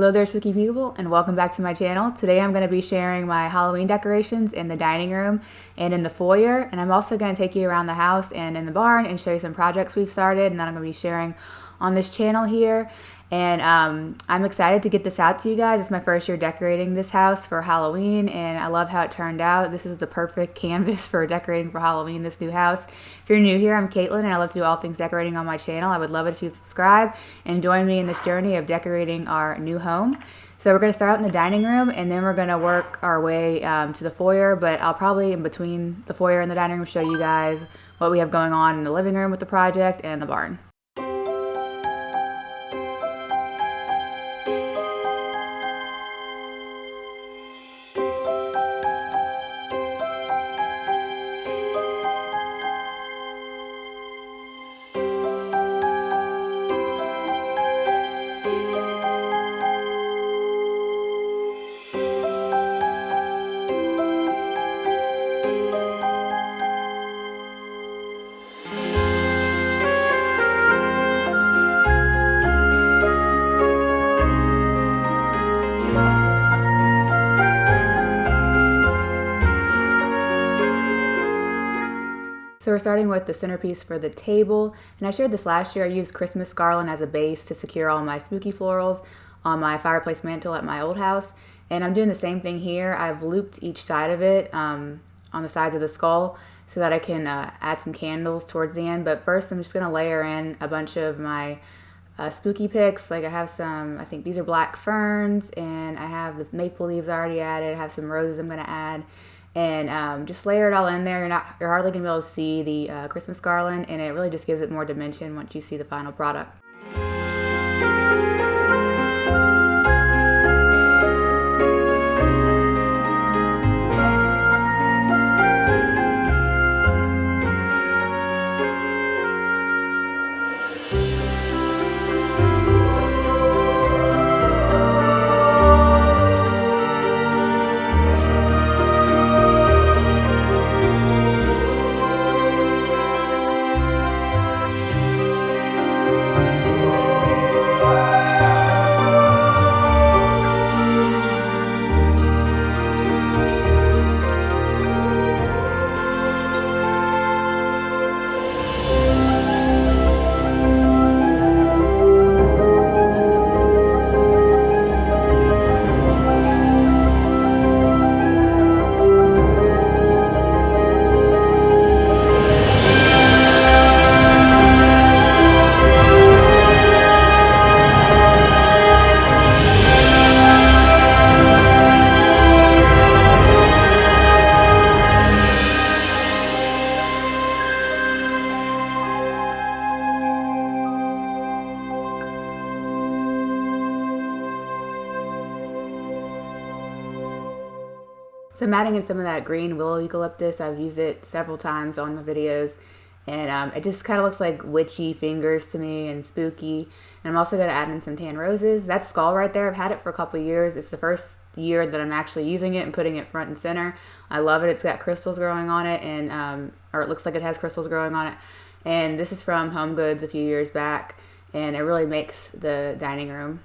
Hello there, spooky people, and welcome back to my channel. Today I'm going to be sharing my Halloween decorations in the dining room and in the foyer, and I'm also going to take you around the house and in the barn and show you some projects we've started and that I'm going to be sharing on this channel here. And I'm excited to get this out to you guys. It's my first year decorating this house for Halloween, and I love how it turned out. This is the perfect canvas for decorating for Halloween, this new house. If you're new here, I'm Caitlin, and I love to do all things decorating on my channel. I would love it if you'd subscribe and join me in this journey of decorating our new home. So we're going to start out in the dining room, and then we're going to work our way to the foyer, but I'll probably, in between the foyer and the dining room, show you guys what we have going on in the living room with the project and the barn. So we're starting with the centerpiece for the table, and I shared this last year. I used Christmas garland as a base to secure all my spooky florals on my fireplace mantle at my old house, and I'm doing the same thing here. I've looped each side of it on the sides of the skull so that I can add some candles towards the end, but first I'm just going to layer in a bunch of my spooky picks. Like I have some, I think these are black ferns, and I have the maple leaves already added. I have some roses I'm going to add. And just layer it all in there. You're hardly going to be able to see the Christmas garland, and it really just gives it more dimension once you see the final product. So I'm adding in some of that green willow eucalyptus. I've used it several times on the videos, and it just kind of looks like witchy fingers to me and spooky. And I'm also going to add in some tan roses. That skull right there, I've had it for a couple of years. It's the first year that I'm actually using it and putting it front and center. I love it. It's got crystals growing on it, and or it looks like it has crystals growing on it. And this is from Home Goods a few years back, and it really makes the dining room.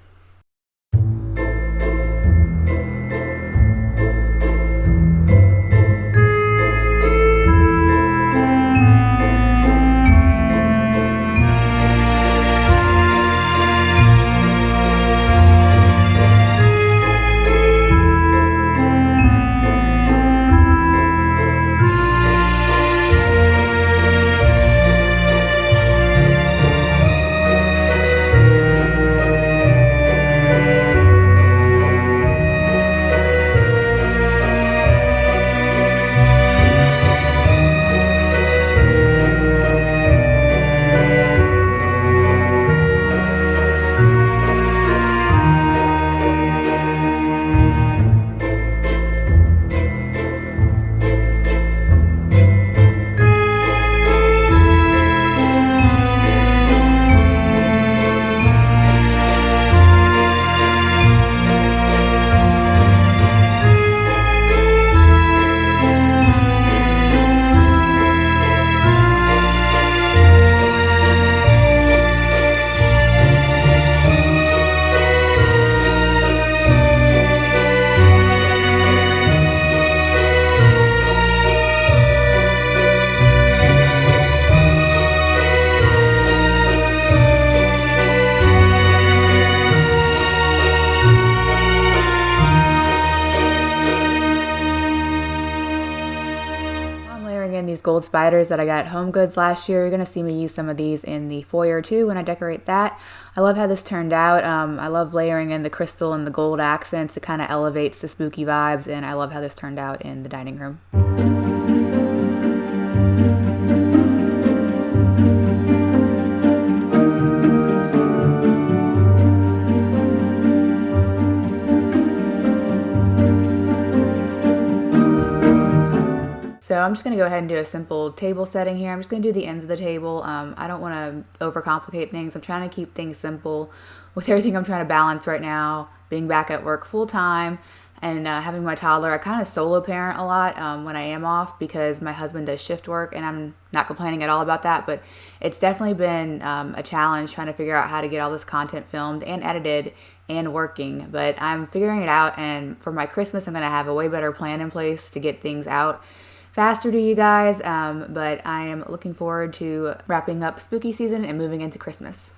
in these gold spiders that I got at Home Goods last year. You're going to see me use some of these in the foyer too when I decorate that. I love how this turned out. I love layering in the crystal and the gold accents. It kind of elevates the spooky vibes, and I love how this turned out in the dining room. So I'm just going to go ahead and do a simple table setting here. I'm just going to do the ends of the table. I don't want to overcomplicate things. I'm trying to keep things simple with everything I'm trying to balance right now, being back at work full time and having my toddler. I kind of solo parent a lot when I am off because my husband does shift work, and I'm not complaining at all about that, but it's definitely been a challenge trying to figure out how to get all this content filmed and edited and working, but I'm figuring it out, and for my Christmas I'm going to have a way better plan in place to get things out faster to you guys, but I am looking forward to wrapping up spooky season and moving into Christmas.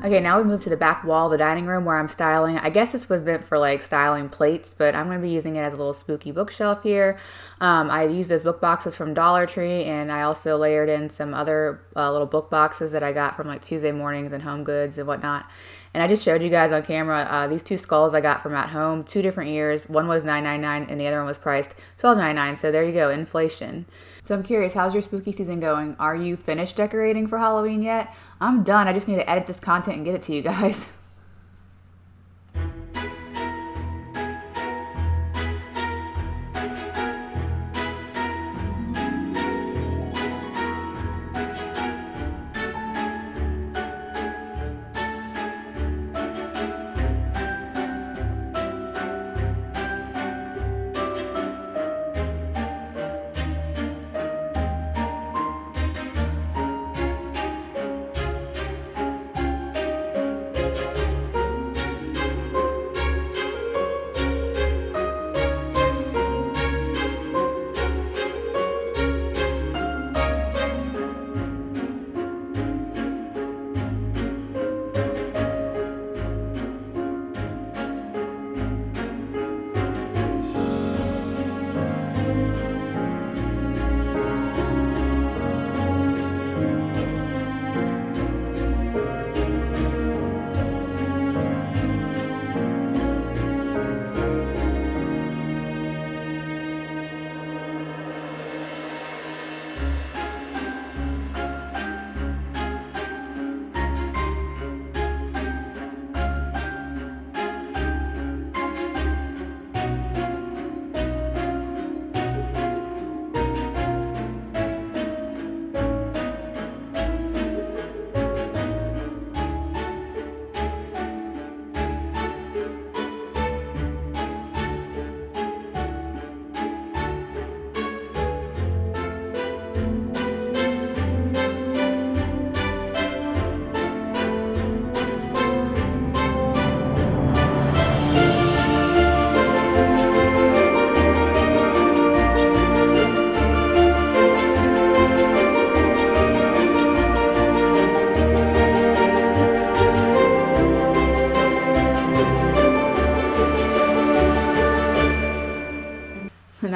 Okay, now we move to the back wall of the dining room where I'm styling. I guess this was meant for like styling plates, but I'm going to be using it as a little spooky bookshelf here. I used those book boxes from Dollar Tree, and I also layered in some other little book boxes that I got from like Tuesday Mornings and Home Goods and whatnot. And I just showed you guys on camera these two skulls I got from at home, 2 different years. One was $9.99 and the other one was priced $12.99. So there you go, inflation. So I'm curious, how's your spooky season going? Are you finished decorating for Halloween yet? I'm done. I just need to edit this content and get it to you guys.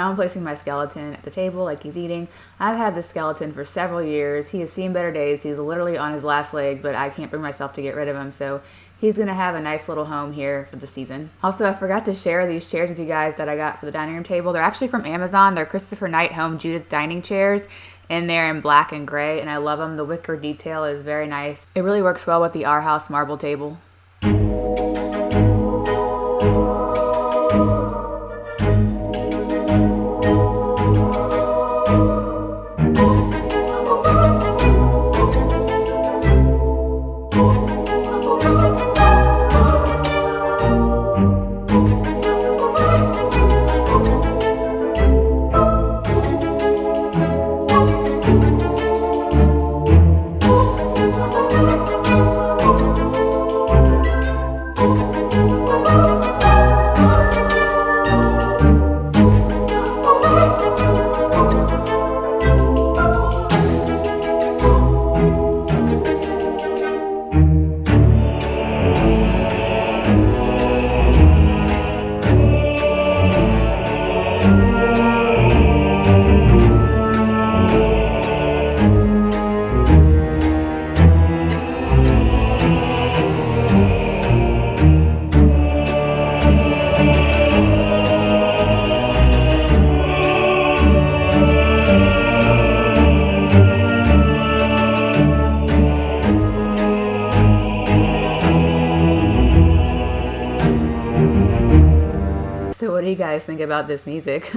now I'm placing my skeleton at the table like he's eating. I've had this skeleton for several years. He has seen better days. He's literally on his last leg, but I can't bring myself to get rid of him, so he's going to have a nice little home here for the season. Also, I forgot to share these chairs with you guys that I got for the dining room table. They're actually from Amazon. They're Christopher Knight Home Judith dining chairs, and they're in black and gray, and I love them. The wicker detail is very nice. It really works well with the Our House marble table. So what do you guys think about this music?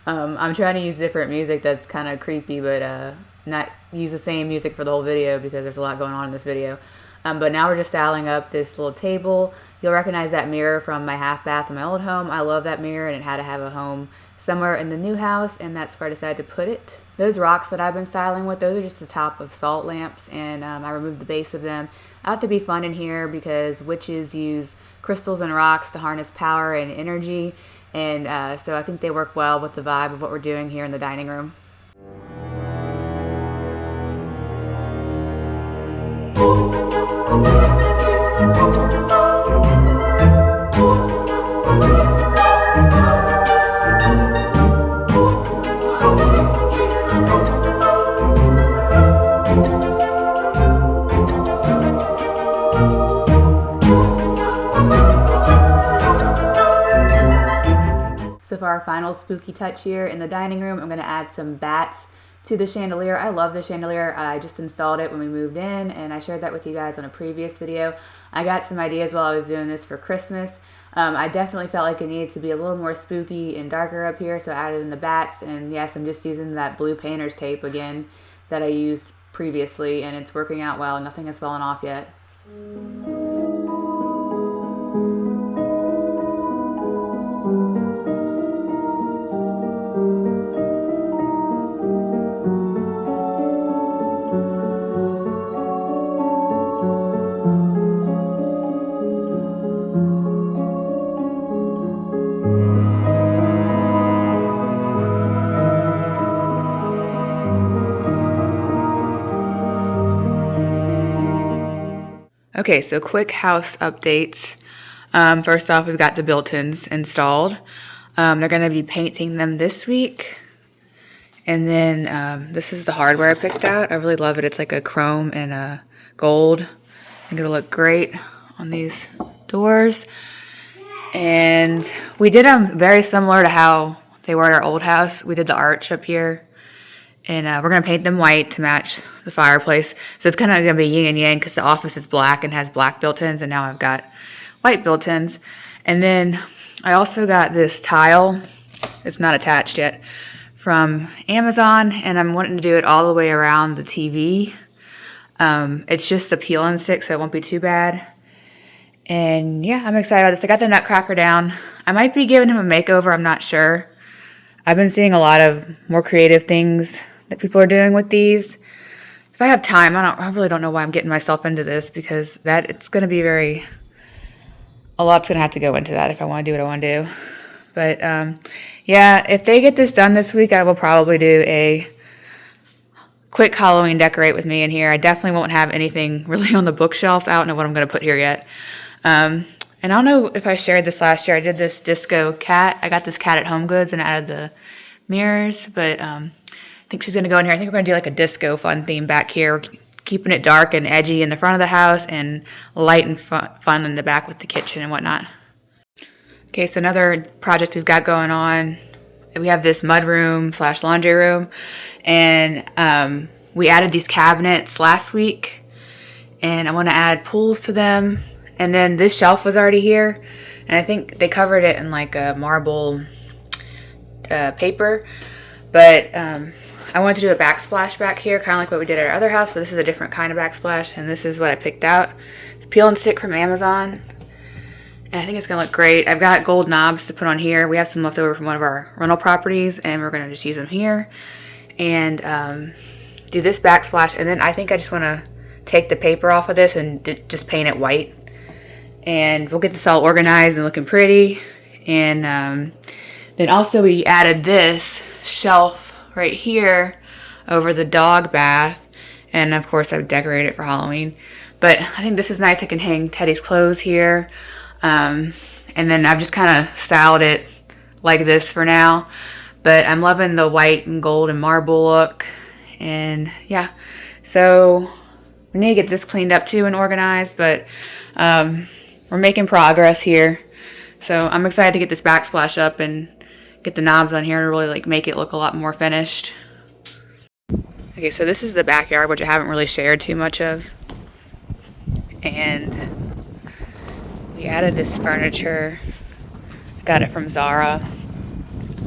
I'm trying to use different music that's kind of creepy, but not use the same music for the whole video because there's a lot going on in this video. But now we're just styling up this little table. You'll recognize that mirror from my half bath in my old home. I love that mirror, and it had to have a home somewhere in the new house, and that's where I decided to put it. Those rocks that I've been styling with, those are just the top of salt lamps, and I removed the base of them. I have to be fun in here because witches use crystals and rocks to harness power and energy, and so I think they work well with the vibe of what we're doing here in the dining room. So for our final spooky touch here in the dining room, I'm going to add some bats to the chandelier. I love the chandelier. I just installed it when we moved in, and I shared that with you guys on a previous video. I got some ideas while I was doing this for Christmas. I definitely felt like it needed to be a little more spooky and darker up here, so I added in the bats, and yes, I'm just using that blue painter's tape again that I used previously, and it's working out well. Nothing has fallen off yet. Okay, so quick house updates. First off, we've got the built-ins installed. They're going to be painting them this week. And then this is the hardware I picked out. I really love it. It's like a chrome and a gold. I think it'll look great on these doors. And we did them very similar to how they were at our old house. We did the arch up here. And we're going to paint them white to match the fireplace. So it's kind of going to be yin and yang because the office is black and has black built-ins. And now I've got white built-ins. And then I also got this tile. It's not attached yet. From Amazon. And I'm wanting to do it all the way around the TV. It's just a peel and stick, so it won't be too bad. And yeah, I'm excited about this. I got the Nutcracker down. I might be giving him a makeover. I'm not sure. I've been seeing a lot of more creative things that people are doing with these. If I have time, I really don't know why I'm getting myself into this because it's going to be a lot's going to have to go into that if I want to do what I want to do. But yeah, if they get this done this week, I will probably do a quick Halloween decorate with me in here. I definitely won't have anything really on the bookshelves. I don't know what I'm going to put here yet. And And I don't know if I shared this last year. I did this disco cat. I got this cat at Home Goods and added the mirrors, but I think she's gonna go in here. I think we're gonna do like a disco fun theme back here, keeping it dark and edgy in the front of the house and light and fun in the back with the kitchen and whatnot. Okay, so another project we've got going on, we have this mud room slash laundry room, and we added these cabinets last week, and I want to add pools to them. And then this shelf was already here, and I think they covered it in like a marble paper, but I wanted to do a backsplash back here, kind of like what we did at our other house, but this is a different kind of backsplash, and this is what I picked out. It's peel and stick from Amazon, and I think it's gonna look great. I've got gold knobs to put on here. We have some left over from one of our rental properties, and we're gonna just use them here, and do this backsplash. And then I think I just wanna take the paper off of this and just paint it white. And we'll get this all organized and looking pretty. And then also we added this shelf right here over the dog bath. And of course I've decorated it for Halloween. But I think this is nice. I can hang Teddy's clothes here. And then I've just kind of styled it like this for now. But I'm loving the white and gold and marble look. And yeah, so we need to get this cleaned up too and organized. But we're making progress here. So I'm excited to get this backsplash up and get the knobs on here and really like make it look a lot more finished. Okay, so this is the backyard, which I haven't really shared too much of. And we added this furniture. Got it from Zara.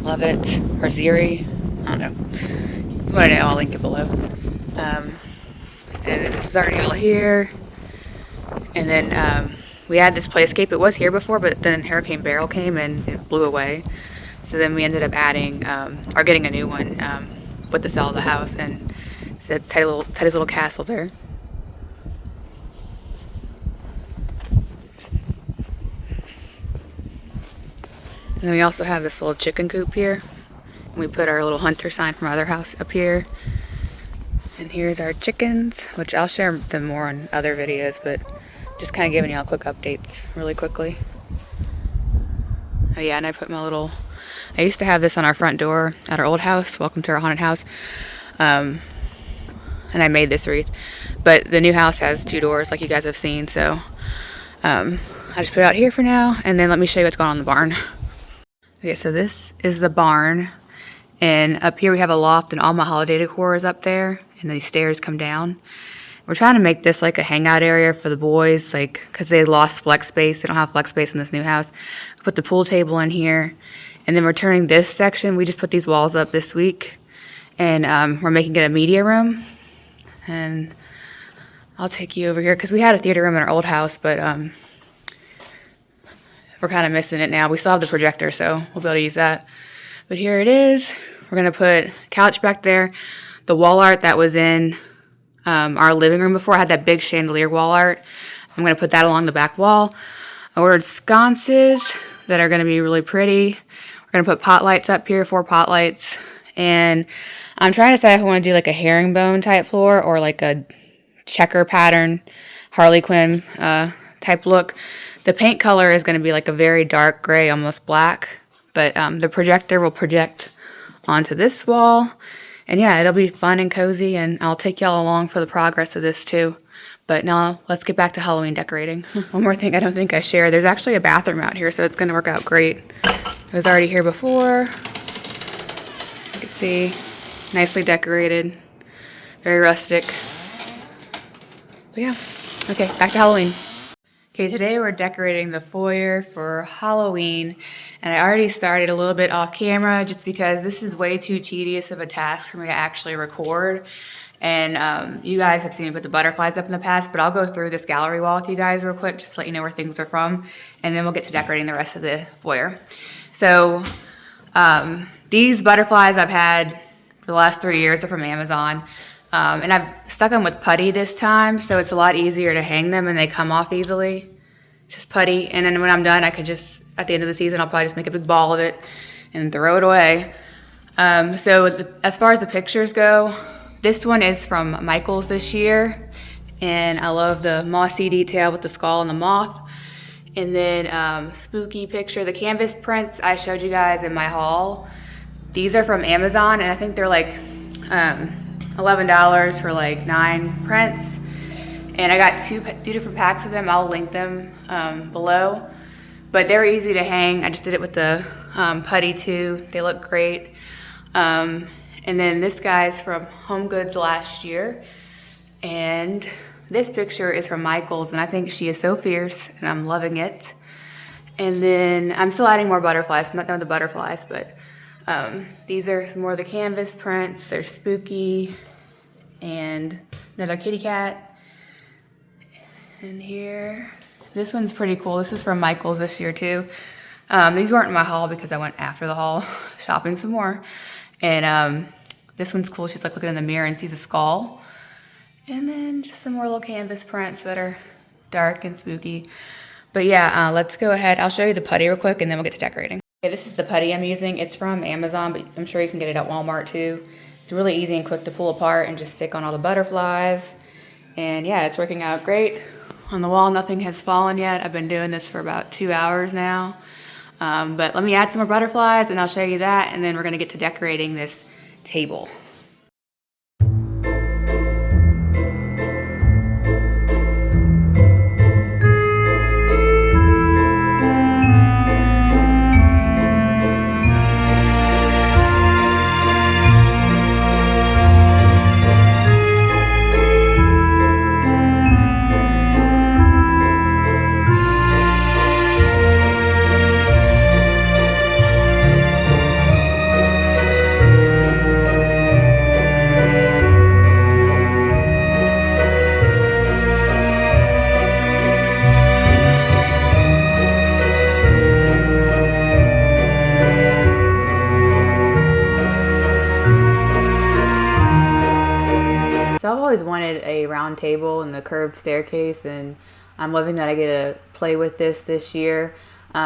Love it. Or Ziri. I don't know. If you want to know, I'll link it below. And then this is already all here. And then we had this playscape. It was here before, but then Hurricane Beryl came and it blew away. So then we ended up adding, or getting a new one with the sale of the house. And so it's Teddy's little castle there. And then we also have this little chicken coop here. And we put our little hunter sign from our other house up here. And here's our chickens, which I'll share them more on other videos, but just kind of giving y'all quick updates really quickly. Oh yeah, and I put my little, I used to have this on our front door at our old house, welcome to our haunted house. And I made this wreath, but the new house has 2 doors like you guys have seen, so I just put it out here for now, and then let me show you what's going on in the barn. Okay, so this is the barn, and up here we have a loft and all my holiday decor is up there, and these stairs come down. We're trying to make this like a hangout area for the boys, like, because they lost flex space. They don't have flex space in this new house. Put the pool table in here, and then we're turning this section. We just put these walls up this week, and we're making it a media room. And I'll take you over here because we had a theater room in our old house, but we're kind of missing it now. We still have the projector, so we'll be able to use that. But here it is. We're gonna put a couch back there. The wall art that was in our living room before, I had that big chandelier wall art. I'm gonna put that along the back wall. I ordered sconces that are gonna be really pretty. We're gonna put pot lights up here, 4 pot lights. And I'm trying to decide if I wanna do like a herringbone type floor or like a checker pattern, Harley Quinn type look. The paint color is gonna be like a very dark gray, almost black. But the projector will project onto this wall. And yeah, it'll be fun and cozy, and I'll take y'all along for the progress of this too. But now let's get back to Halloween decorating. One more thing I don't think I shared. There's actually a bathroom out here, so it's gonna work out great. It was already here before. You can see, nicely decorated, very rustic. But yeah, okay, back to Halloween. Okay, today we're decorating the foyer for Halloween, and I already started a little bit off camera just because this is way too tedious of a task for me to actually record. And you guys have seen me put the butterflies up in the past, but I'll go through this gallery wall with you guys real quick just to let you know where things are from, and then we'll get to decorating the rest of the foyer. So these butterflies I've had for the last 3 years are from Amazon. And I've stuck them with putty this time, so it's a lot easier to hang them and they come off easily. It's just putty, and then when I'm done, I could just, at the end of the season, I'll probably just make a big ball of it and throw it away. As far as the pictures go, this one is from Michael's this year, and I love the mossy detail with the skull and the moth. And then spooky picture, the canvas prints I showed you guys in my haul. These are from Amazon, and I think they're like $11 for like 9 prints. And I got two different packs of them. I'll link them below. But they're easy to hang. I just did it with the putty too. They look great. And then this guy's from Home Goods last year. And this picture is from Michael's, and I think she is so fierce, and I'm loving it. And then I'm still adding more butterflies. I'm not done with the butterflies, but these are some more of the canvas prints. They're spooky. And another kitty cat. And here, this one's pretty cool. This is from Michael's this year too. These weren't in my haul because I went after the haul shopping some more. And this one's cool. She's like looking in the mirror and sees a skull. And then just some more little canvas prints that are dark and spooky. But yeah, let's go ahead. I'll show you the putty real quick and then we'll get to decorating. Okay, this is the putty I'm using. It's from Amazon, but I'm sure you can get it at Walmart too. It's really easy and quick to pull apart and just stick on all the butterflies. And yeah, it's working out great. On the wall, nothing has fallen yet. I've been doing this for about 2 hours now. But let me add some more butterflies and I'll show you that. And then we're gonna get to decorating this table. So I've always wanted a round table and a curved staircase, and I'm loving that I get to play with this year. So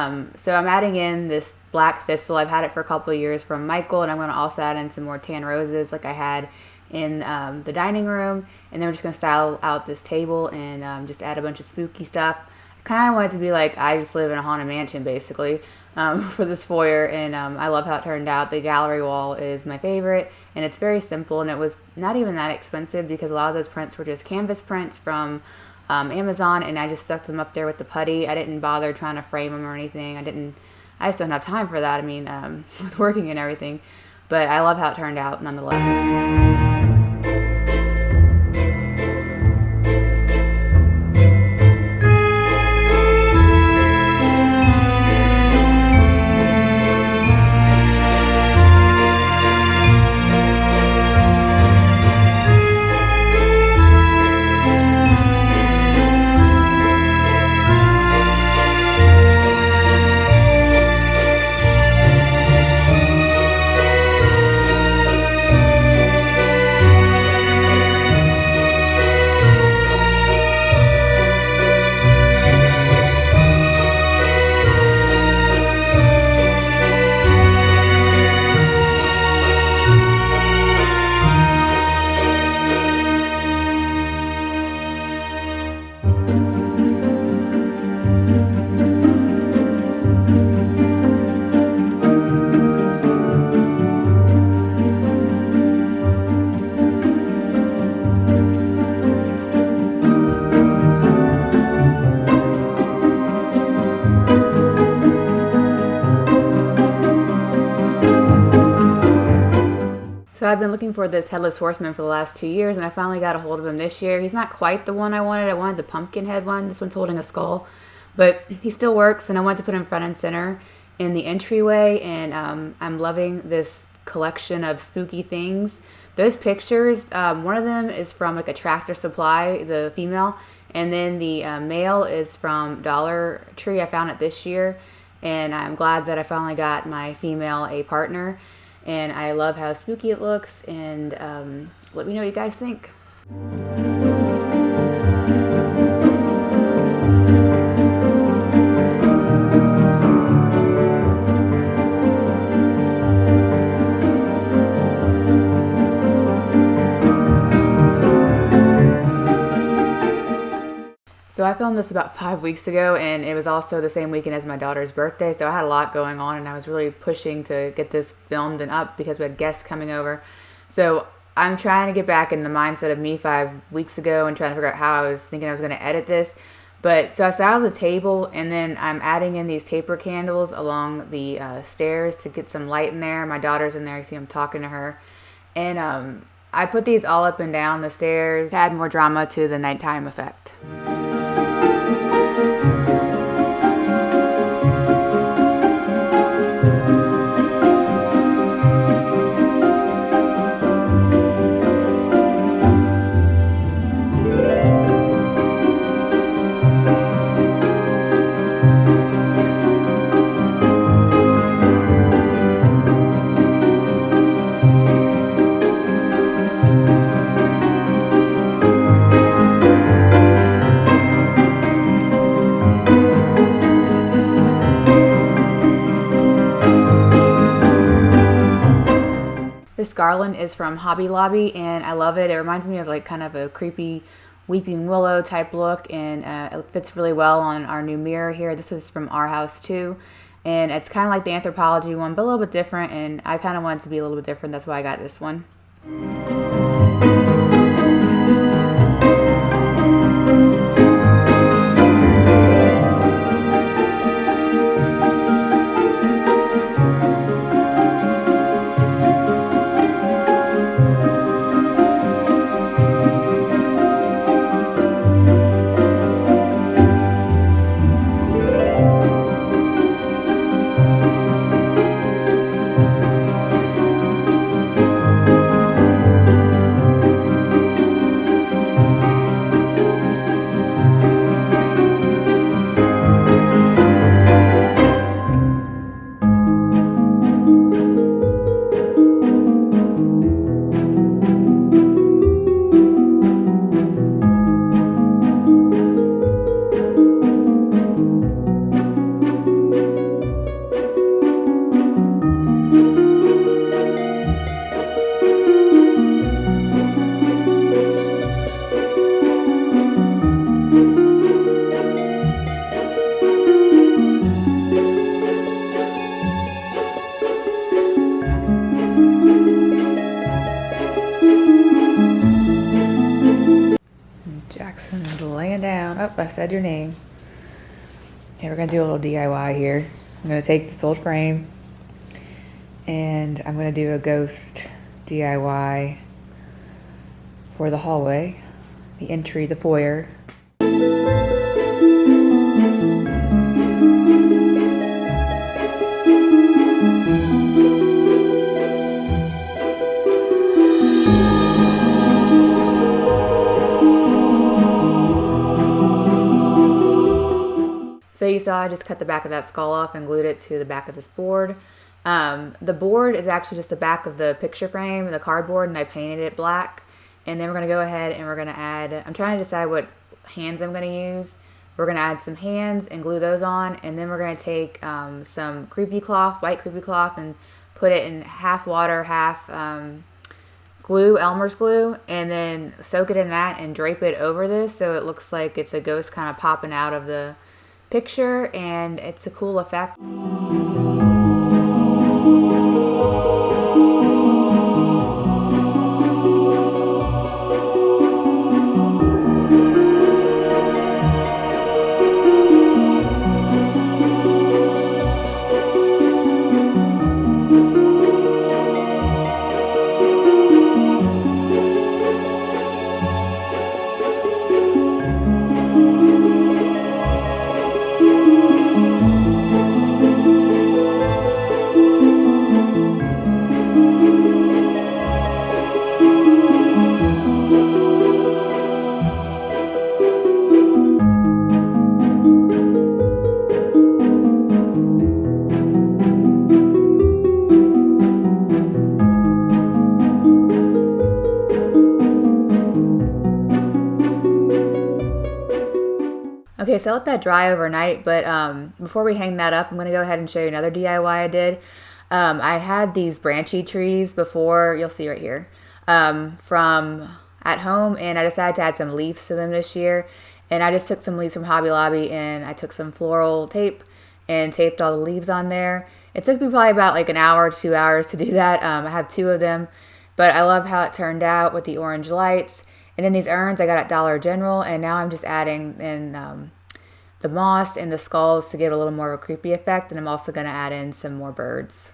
I'm adding in this black thistle. I've had it for a couple of years from Michael, and I'm going to also add in some more tan roses like I had in the dining room. And then we're just going to style out this table and just add a bunch of spooky stuff. I kind of want it to be like I just live in a haunted mansion basically. For this foyer, and I love how it turned out. The gallery wall is my favorite, and it's very simple, and it was not even that expensive because a lot of those prints were just canvas prints from Amazon, and I just stuck them up there with the putty. I didn't bother trying to frame them or anything. I just don't have time for that. I mean, with working and everything, but I love how it turned out nonetheless. So I've been looking for this Headless Horseman for the last 2 years, and I finally got a hold of him this year. He's not quite the one I wanted. I wanted the pumpkin head one. This one's holding a skull. But he still works, and I wanted to put him front and center in the entryway, and I'm loving this collection of spooky things. Those pictures, one of them is from like a Tractor Supply, the female, and then the male is from Dollar Tree. I found it this year, and I'm glad that I finally got my female a partner. And I love how spooky it looks, and let me know what you guys think. So I filmed this about 5 weeks ago, and it was also the same weekend as my daughter's birthday, so I had a lot going on, and I was really pushing to get this filmed and up because we had guests coming over. So I'm trying to get back in the mindset of me 5 weeks ago and trying to figure out how I was thinking I was going to edit this. But so I sat on the table, and then I'm adding in these taper candles along the stairs to get some light in there. My daughter's in there. You see I'm talking to her. And I put these all up and down the stairs to add more drama to the nighttime effect. This garland is from Hobby Lobby, and I love it. It reminds me of like kind of a creepy weeping willow type look, and it fits really well on our new mirror here. This is from our house too, and it's kind of like the Anthropologie one, but a little bit different, and I kind of wanted to be a little bit different. That's why I got this one. Jackson is laying down. Oh, I said your name. Okay, we're gonna do a little DIY here. I'm gonna take this old frame and I'm gonna do a ghost DIY for the hallway, the entry, the foyer. So you saw I just cut the back of that skull off and glued it to the back of this board. The board is actually just the back of the picture frame, the cardboard, and I painted it black. And then we're going to go ahead and we're going to add, I'm trying to decide what hands I'm going to use. We're going to add some hands and glue those on. And then we're going to take some creepy cloth, white creepy cloth, and put it in half water, half glue, Elmer's glue, and then soak it in that and drape it over this so it looks like it's a ghost kind of popping out of the picture, and it's a cool effect. Okay, so I let that dry overnight, but before we hang that up, I'm going to go ahead and show you another DIY I did. I had these Branchy trees before, you'll see right here, from at home, and I decided to add some leaves to them this year. And I just took some leaves from Hobby Lobby and I took some floral tape and taped all the leaves on there. It took me probably about like an hour to 2 hours to do that. I have 2 of them, but I love how it turned out with the orange lights. And then these urns I got at Dollar General, and now I'm just adding in the moss and the skulls to give it a little more of a creepy effect. And I'm also going to add in some more birds.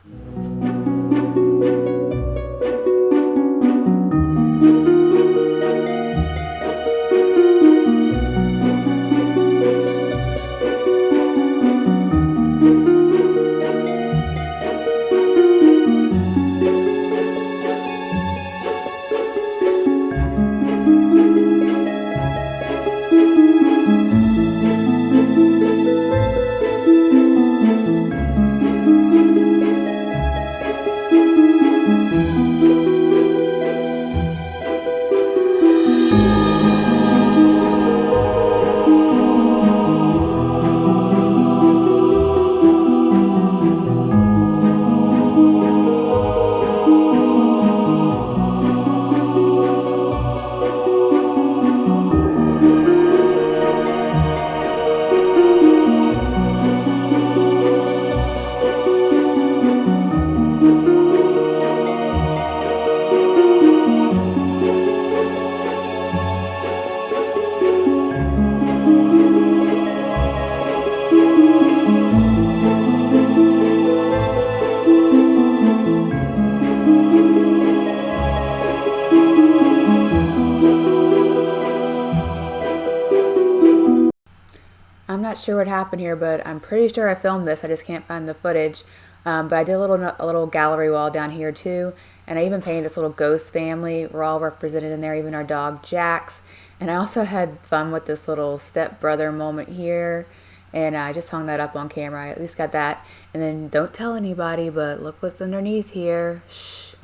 I'm not sure what happened here, but I'm pretty sure I filmed this. I just can't find the footage. But I did a little gallery wall down here too, and I even painted this little ghost family. We're all represented in there, even our dog Jax. And I also had fun with this little stepbrother moment here, and I just hung that up on camera. I at least got that. And then don't tell anybody, but look what's underneath here. Shh.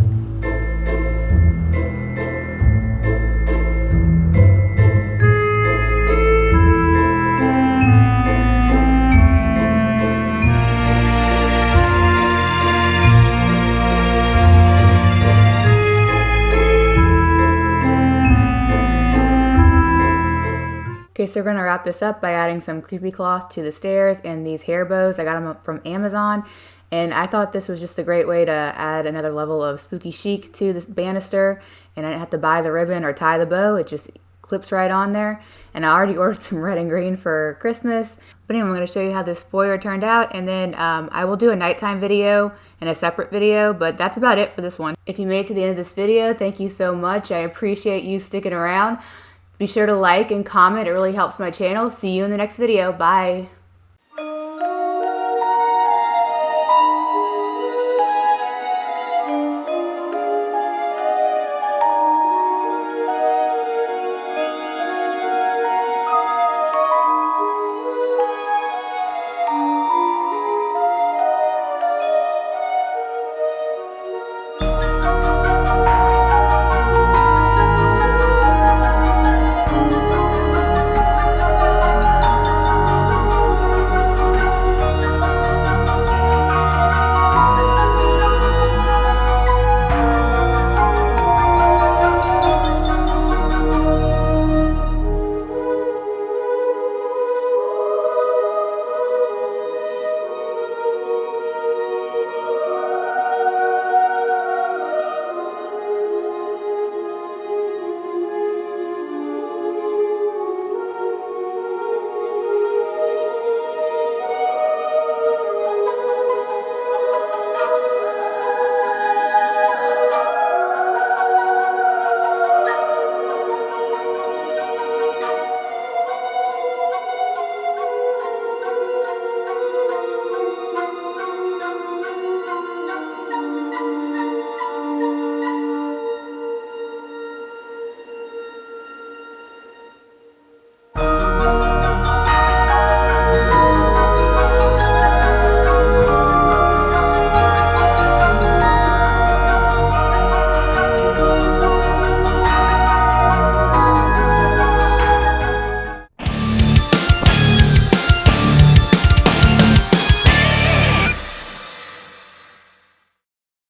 Okay, so we're going to wrap this up by adding some creepy cloth to the stairs and these hair bows. I got them from Amazon, and I thought this was just a great way to add another level of spooky chic to this banister, and I didn't have to buy the ribbon or tie the bow. It just clips right on there, and I already ordered some red and green for Christmas. But anyway, I'm going to show you how this foyer turned out, and then I will do a nighttime video and a separate video, but that's about it for this one. If you made it to the end of this video, thank you so much. I appreciate you sticking around. Be sure to like and comment. It really helps my channel. See you in the next video. Bye.